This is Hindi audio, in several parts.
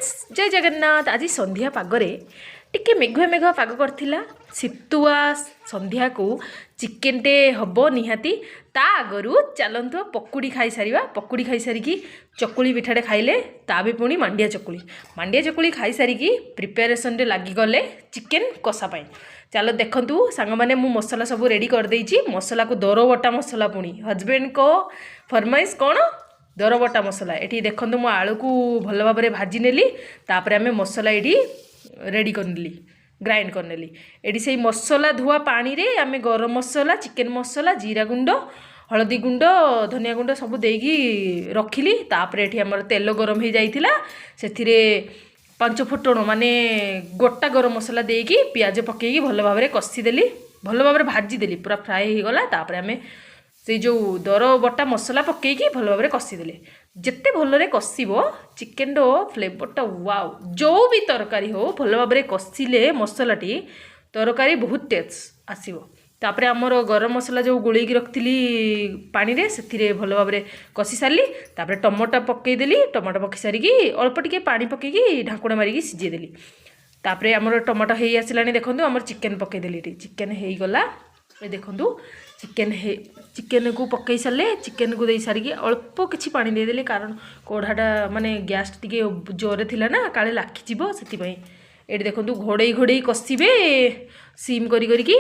फ्रेंड्स जय जगन्नाथ। आज संध्या पागरे टिके मेघुआ मेघुआ पाग करथिला शीतुआ संध्या को चिकेन टे हबो निहाती ता आगरु चलंतु पकुड़ी खाई सारिबा। पकुड़ी खाई सारिकी चकुली पिठाटे खाइले ता भी पुणी मांडिया चकुली खाई सारिकी प्रिपेरेसन रे लागी गले चिकेन कषा पाई। चलो देखंतु सांग माने मु मसला सब रेडी कर देइची। मसला को दर बटा मसला पुणी हजबैंड को फरमाइश कौन दर बटा मसला। ये देखो मु आलू को भल भाव में भाजी नेली तापर आम मसला ये रेडी करनेली ग्राइंड करनेली। ये से मसला धुआ पानी रे आम गरम मसला चिकेन मसला जीरा गुंड हलदी गुंड धनिया गुंड सब देकी रखिली। तापर ये आमर तेल गरम हो जाइथिला सेथिरे 5 फुटण माने गोटा गरम मसला देकी पियाज पकेकी भल भाव में कषिदेली भल भाव में भाजीदेली पूरा फ्राए हो गला। तापर आम से जो दर बटा मसला पकेकी भल भाव में कषिदेले जिते भल कषिब चिकेन फ्लेवरटा वाओ जो भी तरकारी हो भल भाव में कषिले मसलाटी तरकारी बहुत टेस्ट आसीबो। तापर आमर गरम मसला जो गोलेकी रखिली पानी रे से भल भाव में कषि सारी तापर टमाटो पकईदेली। टमाटो पकई सारिकी अल्प टिके पानी पकईकी ढाकुणा मारिकी सिझेदेली। तापर आमर टमाटो हो आसलानी देखो आमर चिकेन पकईदेली चिकेन हो गला। ये देखो चिकेन को पकई सारे चिकेन को दे सारिकी अल्प किछि पानी देदेली कारण कोढ़ाटा माने गैस टिके जोरे थिला ना काले लाखिजिब से ये देखो घोड़े घोड़े कषिबे सीम करी करिकी।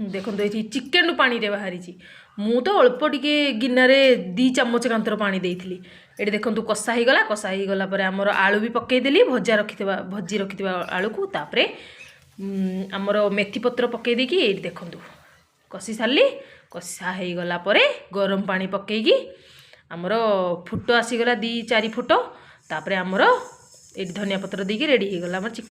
देखो ये चिकेन पानी रे बाहरी मु तो अल्प टिके गिनारे 2 चामच कांतर पानी देइथिली। ये देखो कषा हो गला। कषा हो गला पर आमर आलू भी पकईदेली भजी रखिथिबा आलू को तापरे आमर मेथी पत्र पकई देकी ये देखो कषि सारी कषा हो गला परे गरम पानी पकईकी आमर फुट आसीगला 2-4 फुट तापर आमर ये धनिया पत्र देकी रेडी हो गला आमर चिकेन।